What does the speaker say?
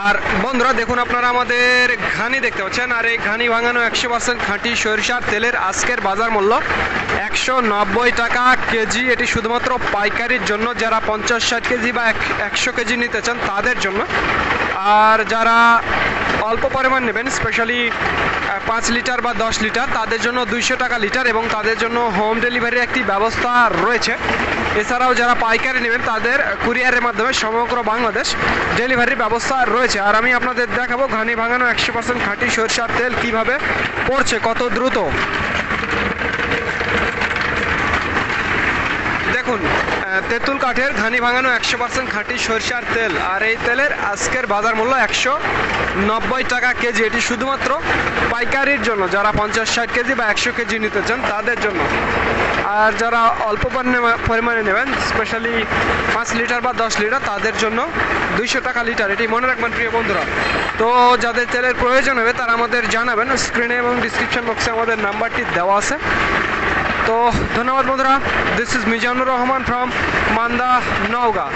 আর বন্ধুরা দেখুন, আপনারা আমাদের ঘানি দেখতে পাচ্ছেন, আর এই ঘানি ভাঙানো 100% খাঁটি সরিষার তেলের আজকের বাজার মূল্য 190 টাকা কেজি। এটি শুধুমাত্র পাইকারির জন্য, যারা 50-60 কেজি বা 100 কেজি নিতে চান তাদের জন্য। আর যারা অল্প পরিমাণ নেবেন, স্পেশালি 5 লিটার বা 10 লিটার, তাদের জন্য 200 টাকা লিটার এবং তাদের জন্য হোম ডেলিভারির একটি ব্যবস্থা রয়েছে। এছাড়াও যারা পাইকারি নেবেন তাদের কুরিয়ারের মাধ্যমে সমগ্র বাংলাদেশ ডেলিভারির ব্যবস্থা রয়েছে। আর আমি আপনাদের দেখাবো ঘানি ভাঙানো 100% খাঁটি সরিষার তেল কিভাবে পড়ছে, কত দ্রুত। দেখুন, তেঁতুল কাঠের ঘানি ভাঙানো 100% খাঁটি সরিষার তেল, আর এই তেলের আজকের বাজার মূল্য 190 টাকা কেজি। এটি শুধুমাত্র পাইকারির জন্য, যারা 50-60 কেজি বা 100 কেজি নিতে চান তাদের জন্য। আর যারা অল্প পরিমাণে নেবেন, স্পেশালি 5 লিটার বা 10 লিটার, তাদের জন্য 200 টাকা লিটার। এটি মনে রাখবেন প্রিয় বন্ধুরা। তো যাদের তেলের প্রয়োজন হবে তারা আমাদের জানাবেন, স্ক্রিনে এবং ডিসক্রিপশন বক্সে আমাদের নাম্বারটি দেওয়া আছে। তো ধন্যবাদ বন্ধুরা, this is Mizanur Rahman from Manda, Naogaon.